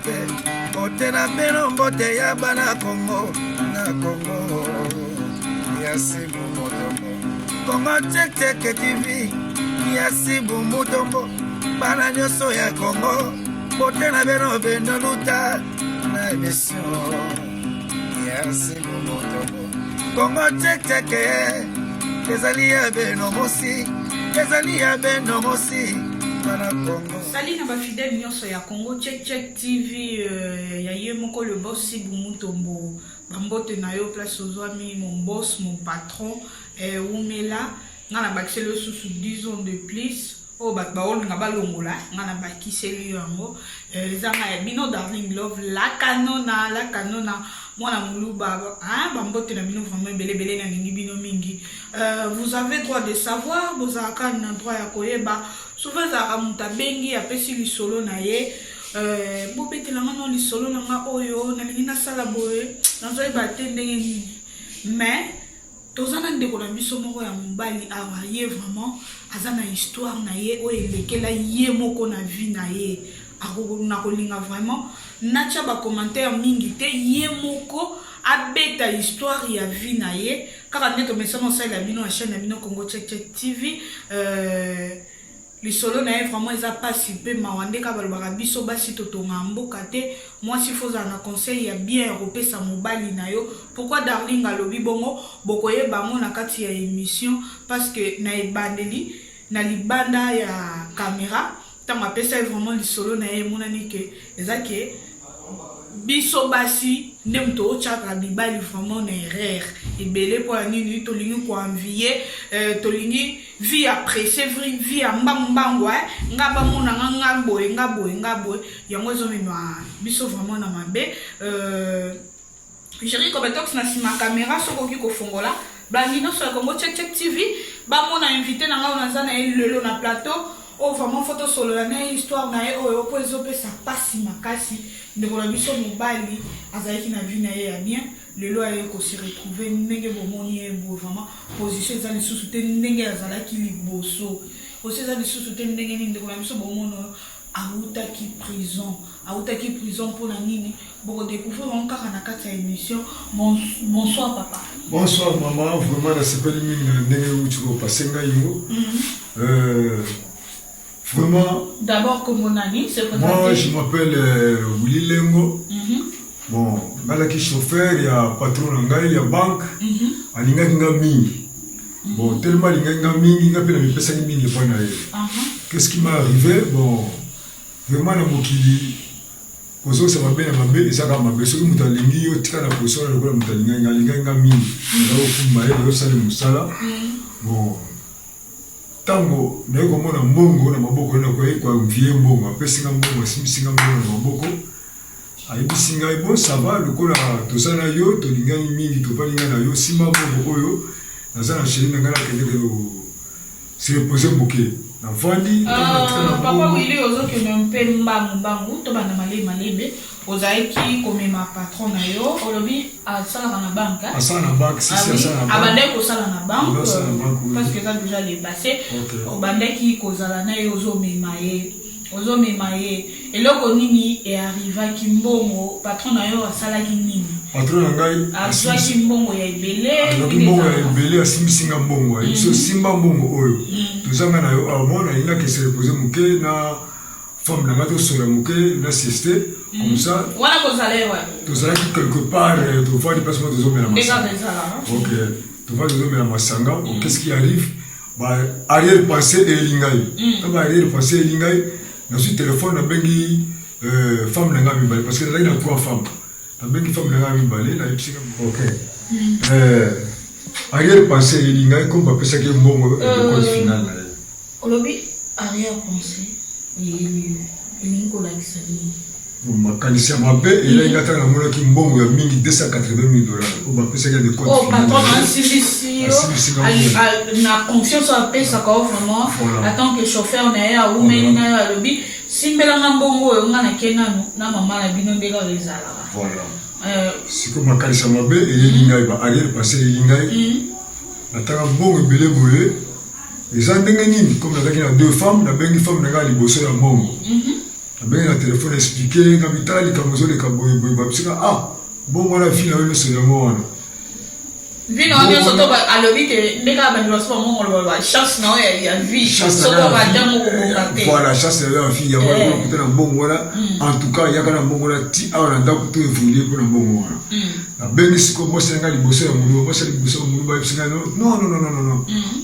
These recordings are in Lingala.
ke mbote na bino mbote ya bana Congo na Congo ya sibu motombo Congo Tchèque TV ya sibu motombo bana nyonso ya Congo mbote na bino beno luta na émission ya sibu motombo Congo Tchèque ezali ya beno mosi ezali ya beno mosi bana Congo. Salut na ba fidèle nyonso ya Congo Tchèque TV ya ye moko le boss Sibu Mutombo bambote na yo place ozwami mon boss mon patron Umela ngana bakiselo susu 10 ans de plus o bat baol nga balongola ngana bakiseli yango ezanga ya bino darling love la kanona mwana muluba bambote na bino vraiment belé na ningi bino mingi. Vous avez droit de savoir vous avez un droit ya koyeba souvent za muta bengi ya pesi lisolo na ye bobetela ngano lisolo na nga oyo na lingi na sala boye nazoy batende ngi mais tozana ndeko na biso moko ya mobali awa ye vraiment azana histoire na ye oyo elekela ye moko na vie na ye na kolinga vraiment nacha ba commentaire mingi te ye moko abeta histoire ya vie na ye kaka neto mesano sa la bino a chaîne na bino Congo Tchèque TV le solo na ye vraiment eza pasi pe mawande ka balobaka biso basi totonga mboka te moi si faut na conseil ya bien repesa mobali na yo pourquoi darling alobi bongo bokoye bango na kati ya émission parce que na ebandeli na libanda ya caméra tama pesa vraiment le solo na ye monani ke ezake biso basi ndemto ochaka bibali vraiment na erreur ebele po nini tolingi ko envier tolingi vie apprécier vie mbangwa ngaba mona ngaboye yango ezomema biso vraiment na mabe Jerry Kobetox na sima caméra soko ki ko fongola bangino so Congo Tchèque TV ba mona invité na nga na lelo na plateau oh vraiment photo solo la na histoire na e oyo po ezopesa pasi makasi ndeko na biso mobali azalaki na vie na ye ya bien lelo aye ko se retrouver ndenge bomoni e bo vraiment position za lisusu te ndenge azalaki liboso aussi za lisusu te ndenge ni ndeko na biso bomono autaki prison pour la nini bon découvrir encore na kati ya émission. Bonsoir papa. Bonsoir maman, vraiment na sepeli mingi ndenge uchi ko pasenga yingo. Vraiment. D'abord, comment on a dit, c'est quoi? Moi, je m'appelle Willy Lengo. Bon, je suis chauffeur, il y a patron, il y a banque. Il y a mingi. Bon, tellement il y a mingi, il y a plein de personnes mingi. Qu'est-ce qui m'est arrivé? Bon, vraiment, ça va bien, et ça va bien. Si vous avez mingi, vous avez position, vous avez mingi. Bon. Tango ndeko mona mbongo na maboko na kwa vie mbongo apesinga mbongo simbisinga mbongo na maboko ayibisinga ibo ça va lokola tosana yo tolingani mingi tobalinga na yo simba mbongo oyo nazana chérie na ngala kende ko se reposer mboke na vandi papa wili ozoke mpe mbangu to bana malebe ozaiki komema patron na yo olobi asala na banque si asala na abandeki kosala na banque parce que ça déjà les passé obandeki kozala na yo ozomema ye eloko nini e arrivaki mbongo patron na yo asalaki nini patron na ngai aswaki mbongo ya ebele asimbisinga mbongo so simba mbongo oyo tozanga na yo amona ina ke se reposer muke na femme na ngato sora muke na sieste comme ça wala kozalewa tozalaki quelque part tu vois des personnes de zomela masanga OK tu vois de zomela masanga qu'est-ce qui arrive bah arrière pensée et lingai comme arrière pensée et lingai na sur téléphone na bengi femme na ngami balé parce que là il y a trois femmes na bengi femme na ngami balé na ipsika OK arrière pensée et lingai comme ba pesa ke mbongo le code final na olobi arrière pensée et Nicolas Xavier makanisi mabe ela ingata na mona ki mbongo ya mingi $280,000 ko ba pesa ya de compte oh patron na confiance à pesa ko vraiment attends que chauffeur na ya umeli na ya lobi simbela nga mbongo yo nga na kenano na mama na bino ndeka rezala voilà siko makanisi mabe elinga ba arrière passer elinga atanga mbongo belé boye les andenge nini comme na deux femmes na bengi femme na ga liboso ya mbongo abengi na telefone expliqué nga mitali kamozo le kaboye boye babisika bon wana fille na so yango wana vino wana soto alobi te ndeka ba ndibaso ba mongo ba chance na ya vie soto ba damo ko ngate voilà chance ya fille ya wana ko na bongo wana en tout cas ya kana bongo na ti awana ndako to evoluer pour na bongo wana abengi siko mo senga liboso ya mulu mo senga liboso ya mulu ba bisika non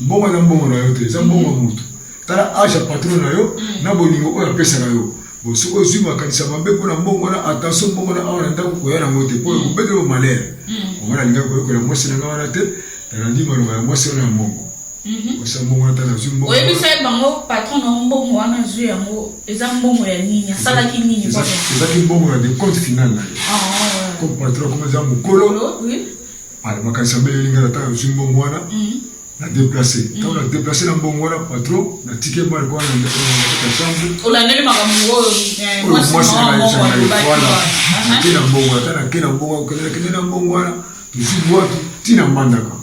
bongo na bongo na yo te za bongo mutu tala aja patron na yo na bolingo oyo pesa na yo bon ce que je makanisa mabe pour na bongo na attention bongo na awana ndako ko ya na mote pour ko bete o malheur on va linga ko na mo senga wana te na ndima no mo senga na bongo ça bongo na tana zumbo oye bisa bango patron na bongo wana zu yango eza bongo ya nini sala ki nini kwa eza ki bongo na de compte final na comme patron comme za mukolo oui ala makanisa be linga na tana zumbo wana na déplacer quand on a déplacé dans bon voilà patron na ticket mal quoi na chambre on a neli makamungo moi c'est voilà kina bon voilà kina bon kina bon voilà tu suis bois tu na mandaka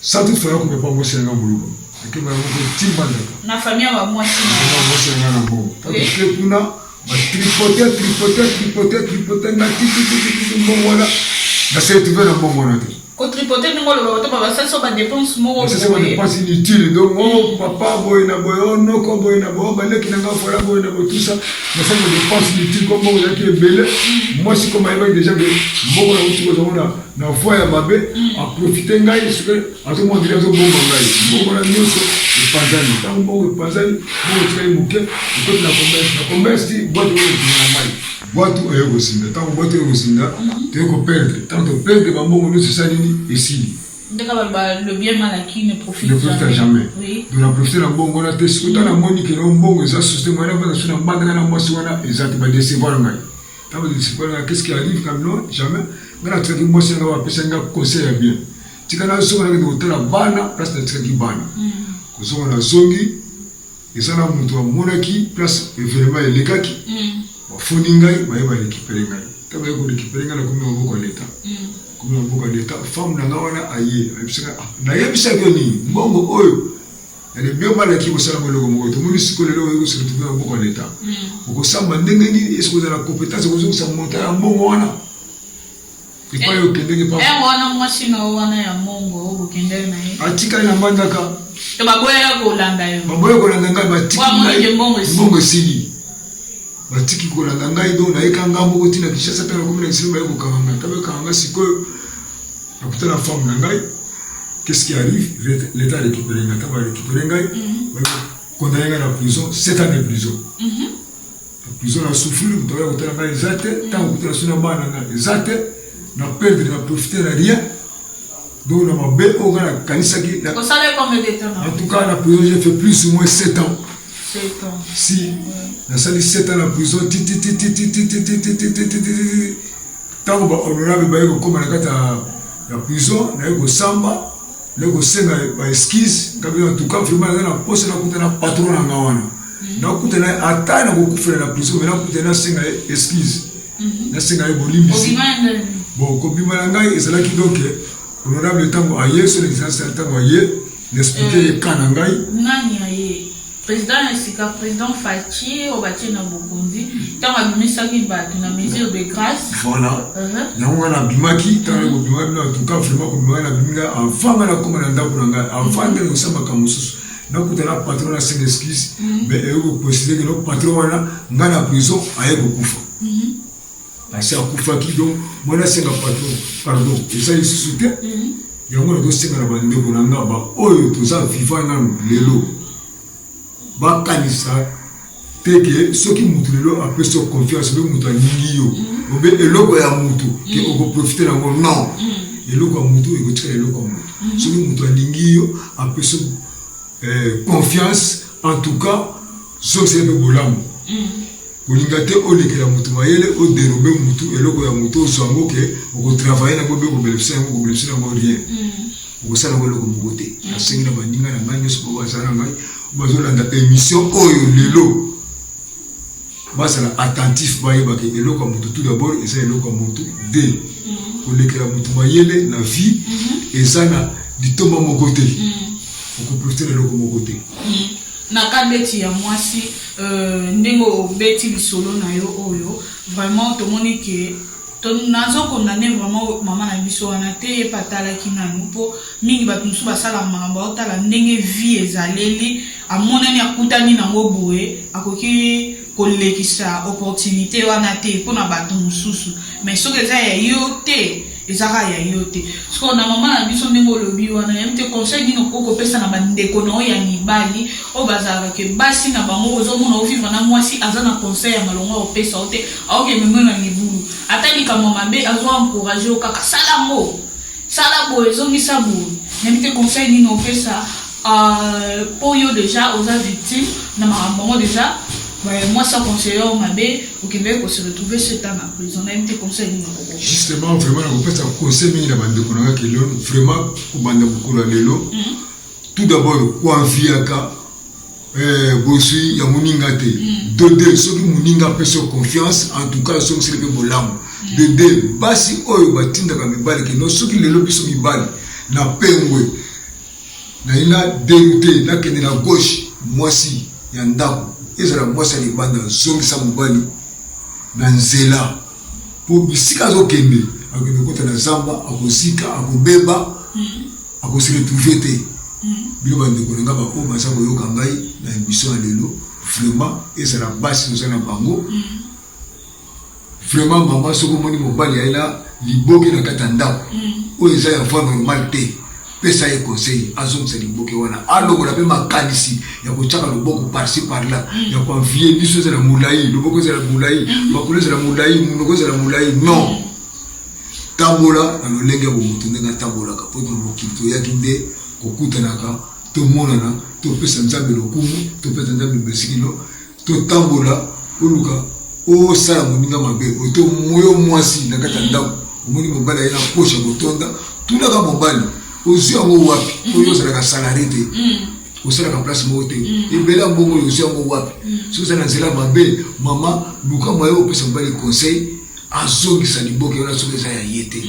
ça tout faire comme pas moi c'est un boulot et ma tu mandaka na famille wa moi c'est un bon parce que kuna ba tripoter na tiki bon voilà na c'est tu veux na bon voilà ko tripoter ningo lo ba ba ça so ba dépense mo ça c'est pas dépense inutile donc papa boy na boy no ko boy na boy ba leki na nga fora boy na tout ça mais c'est des dépenses inutiles comme on a qui est belle moi c'est comme avec déjà que bon na uti ko na foi ya babe a profiter ngai ce que à tout le monde dirait so bon ngai bon na nyoso le panzani tant bon le panzani bon tu muke ko na commerce ti boîte na mai boîte ego sinda tant boîte ego sinda tu ko perdre tant de perdre ba bon no c'est ça et si le bien mal acquis ne profite jamais. Oui. Donc, on a profité de la bonne on a testé. Quand on a monique et on bon, ça système, on a pas sur la bande de la moisson, exactement décevoir le gars. Quand on décevoir, qu'est-ce qui arrive comme non jamais. Mais la traite de moisson, on va passer un conseil bien. Tu connais ce qu'on a dit au tel la bana, place de traite de bana. Quand on a zongi, et ça n'a montré monaki, place événement et les kaki. Foningai, mais il va récupérer ngai. Quand on va récupérer ngai, on va beaucoup l'état. Comme on va l'état, femme n'a pas aïe. Na yebisa goni mbongo oyo ele bio mala ki bosala moloko moko to munisi ko lelo ko se retrouver en beaucoup l'état ko samba ndenge ni est-ce que vous avez la compétence ko ça monter en mbongo wana et pas yo kendenge pas wana mwasino wana ya mbongo o kendenge na ye atika ina mandaka to baboya ko landa yo baboya ko landa ngai batiki mbongo sili batiki ko landa ngai do na ekanga mbongo tina kishasa tala ko mina simba yo ko kanga tabe kanga sikoyo na la femme na ngai. Qu'est-ce qui arrive? L'État récupère un gars, va récupérer un gars, condamné à la prison, 7 ans de prison. La prison a souffert, vous devez vous faire les actes, tant que vous avez les actes, n'a perdu, n'a profité de rien. Donc, on a bien au gars, la Kanisaki. En tout cas, la prison, j'ai fait plus ou moins 7 ans. 7 ans. Si, on a sali 7 ans la prison, tant qu'on va honorable, comme la prison, on a eu samba. Le gosenga ba esquisse kabila en tout cas vraiment na poste na kutana patron na ngawana na kutana ata na kokufela na prison mais na kutana senga esquisse na senga bolimbi bon kobima na ngai ezala ki donc honorable tango aye sur l'exercice tango aye l'expliquer kana ngai nani aye président Esika président Fachi obati na Bokondi tango abimisaki bato na mesure de grâce voilà yango na bimaki tango bimaki na en tout cas vraiment ko na biminga enfant na comme na ndako na ngai enfant de kosamba kamususu na kutana patron na senga esquisse mais ego possible que no patron wana ngana prison aye kokufa asi akufaki donc mwana senga patron pardon eza lisusu te yango na tosenga na bandeko na nga ba oyo toza vivant nanu lelo bakanisa teke soki mutu lelo apesi confiance be mutu alingi yo obe eloko ya mutu ke okoprofite nango non eloko ya mutu ekotikala eloko ya mutu soki mutu alingi yo apesi confiance en tout cas soki sebe bolamu kolinga te olekela mutu mayele oderobe mutu eloko ya mutu ozwango ke okotravaille nango be kobelefisa nango rien okosala yango eloko moko te nasengi na baninga na ngai nyonso po bazala na ngai bazolanda émission oyo lelo basala attentif bayebake eloko ya mutu tout d'abord eza eloko ya mutu de kolekela mutu mayele na vie eza na litomba moko te okoprofite na eloko moko te nakandeti ya mwasi ndengo beti lisolo na yo oyo vraiment to monique to nazo condamner vraiment maman na biso wana te patala kinanu po mingi batu musu basala mamba otala ndenge vie ezaleli amonani akutani nango boye akoki kolekisa opportunité wana te pona batu mususu mais soki eza ya yo te ezaka ya yo te siko na mama na biso ndenge olobi wana yamite conseil dino kokopesa na bandeko na oyo ya mibali oyo bazalaka ke basi na bango ozomona ovivre na mwasi aza na conseil ya malongo opesa o te aokende mwe na libulu ata likambo mabe azoencourage o kaka sala ngo sala boye ezongisa boye yamite conseil dino opesa po yo déjà oza victime na makambo ngo déjà moi, ça conseiller au Mabé, au Québec, on se retrouve ce temps en prison. On a été conseillé. Justement, vraiment, on peut faire conseil, mais la bande de Konanga qui est vraiment, au bande de Bukura Lelo. Tout d'abord, quoi en fiaka, Bosui, Yamuningate. De ceux qui Muninga peut se confiance, en tout cas, ceux qui se bolam. De deux, Basi Oyo, Batinda Kamibali, qui nous, ceux qui les lobby sont Mibali, na Pengwe, na ina dérouté, na Kene la gauche, moi si, Yandaku. Ezala mwasa libanda zongisa mobali na nzela po bisika zo kende akende kota na zamba akosika akobeba akosiretrouver te bilo bande konanga ba o basa boyoka ngai na biso ya lelo vraiment ezala basi ozana bango vraiment mama soko moni mobali aila liboki na kata ndako o eza ya voie normal te pesa ye conseil azong sa liboki wana aloko na pe makanisi ya kochaka loboko par-ci par-là ya confier biso za mulai loboko za mulai makolo za mulai munoko za mulai non tambola na lolenge bo mutunde na tambola ka po mo kinto ya kinde kokutanaka to monana to pesa nzambe lokumu to pesa nzambe besikilo to tambola oluka o sala moninga mabe o to moyo mwasi na kata ndako omoni mobala yana posha botonda tunaka mobali ozi yango wapi oyo ozalaka salari te osalaka place moko te ebela mbongo oyo ozi yango wapi soki oza na nzela mabe mama luka mwaye opesa mobali conseil azongisa liboke wana soki eza ya ye te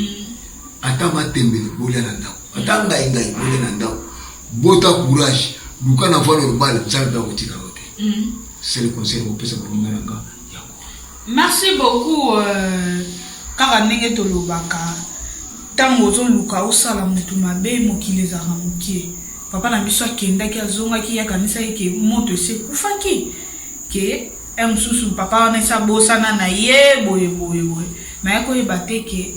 ata matembele bolia na ndako ata ngai bolia na ndako bota courage luka na voie normale nzambe akotika yo te c'est le conseil opesa moninga na nga yango. Merci beaucoup kaka ndenge tolobaka tango ozoluka osala mutu mabe mokili ezaka mokie papa na biso akendaki azongaki yakanisaki ke moto ese kufaki ke mosusu papa wana esa bosana na ye boye naye koyeba te ke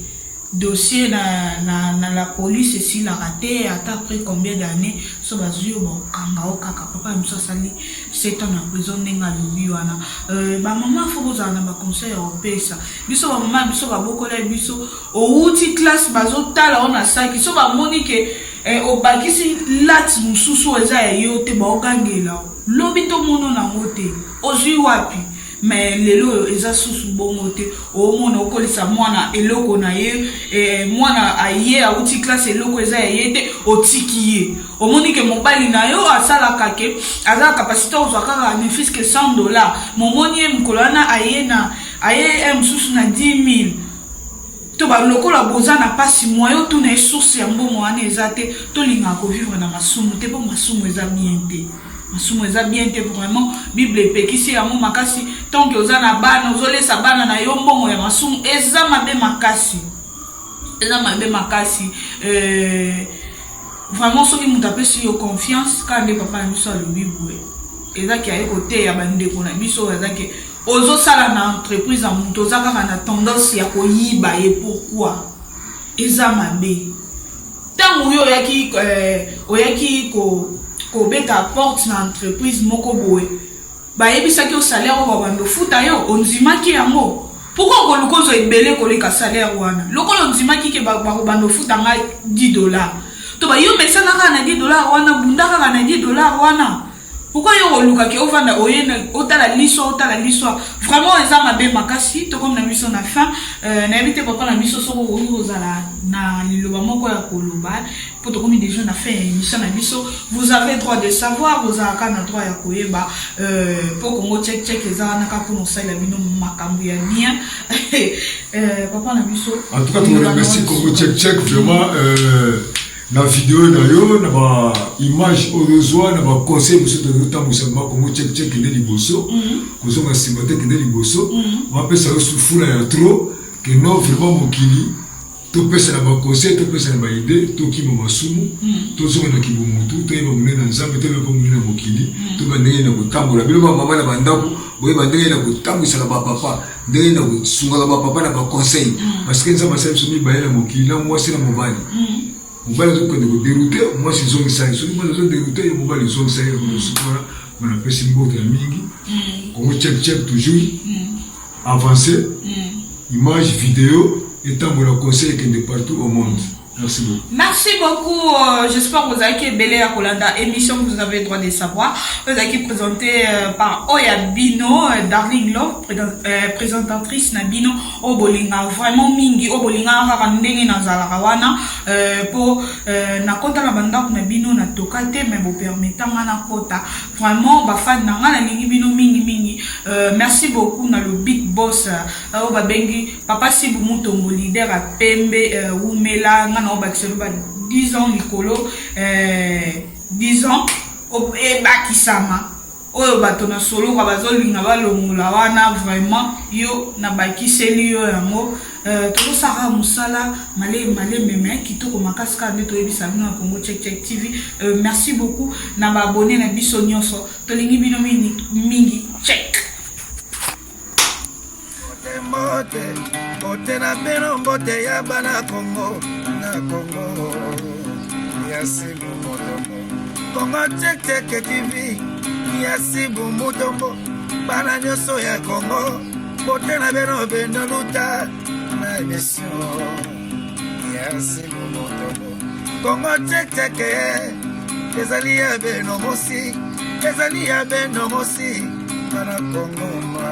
dossier na la police esilaka te ata après combien d'années so bazwi yo bakanga o kaka papa na biso asali 7 ans na prison ndenge alobi wana bamama fo kozala na baconseil ya opesa biso bamama biso babokola biso outi classe bazotala o na saki so bamoni ke obakisi lati mosusu eza ya yo te baokangela lobi to mono nango te ozwi wapi mais lelo eza susu bongo te omona okolisa mwana eloko na ye mwana aye auti classe eloko eza ya ye te otiki ye omoni ke mobali na yo asalaka ke aza capacité ozwa kaka ne fils que $100 momoni ye mokolo wana aye mosusu na 10 000 to balokola boza na pasi moyo to na source ya mbongo wana eza te tolinga kovivre na masumu te po masumu eza bien te masumu eza bien te vraiment bible epekisi yango makasi tant que oza na bana ozolesa bana na yo mbongo ya masumu eza mabe makasi vraiment soki mutu apesi yo confiance kaka nde papa na biso alobi boye ezaki aye koteya bandeko na biso ezaki ozosala na entreprise ya mutu oza kaka na tendance ya koyiba ye pourquoi eza mabe ntango oyo oyaki kobeta porte na entreprise moko boye bayebisaki o salaire oyo babando futa yo ondimaki yango pourquoi okoluka ozo ebele koleka salaire wana lokola ondimaki ke babando futa nga $10 to bayo mesana kaka na $10 wana bunda kaka na $10 wana pourquoi yo oluka ke ovanda oyene otala liso vraiment eza mabe makasi to comme na biso na fin na éviter papa na biso soko ozala na liloba moko ya koloba pour to comme déjà na fin émission na biso vous avez droit de savoir vous avez na droit ya koyeba pour Congo check eza na ka pour nosala bino makambo ya bien papa na biso en tout cas tu remercie Congo check vraiment na vidéo na yo na ba image odozwa na ba conseil muso to tambusa Congo check check de liboso kozonga simate de liboso va pesa yo sufula ya trop que non vraiment mokili to pesa na ba conseil to pesa na ba idée to kimo masumu to zonga na kibomutu to yeba munena nzambe to yeba munena mokili to bandenge na kotambola bilo ba mama na bandako boye bandenge na kotambisa na ba papa ndenge na kosunga ba papa na ba conseil parce que nzambe sa biso mi bayela mokili na mwasi na mobali mobali azokende koderoute mwasi ezongisa ye soki mwasi azoderoute ye mobali ezongisa ye konosukona bana pesi mbote ya mingi Congo check check toujours avancer image vidéo etambola conseil ekende partout au monde. Merci beaucoup. Merci beaucoup. J'espère que vous avez belé à Kolanda émission que vous avez le droit de savoir. Vous avez présenté par Oya Bino, Darling Love, présentatrice Nabino Obolinga. Vraiment mingi Obolinga harandenge na zalarawana pour na kota la banda na Bino na tokate mais vous permettant na kota. Vraiment ba fan na ngana lingi Bino mingi. Merci beaucoup na le big boss Oba Bengi Papa Sibu Mutombo leader à Pembe Umela ngana 10 ans Nicolo 10 ans et bakisama oyo batona solo kwa bazolinga balongola wana vraiment yo na bakiseli yo yango to sara musala male meme kitoko makasi ka ndeto yebisa bino na Congo check check TV. Merci beaucoup na ba abonné na biso nyonso to lingi bino mingi check Bote na beno bote ya bana Congo na Congo yasibu motombo Congo check check TV yasibu motombo bana nyoso ya Congo bote na beno beno luta na émission yasibu motombo Congo check check ezali ya beno mosi bana Congo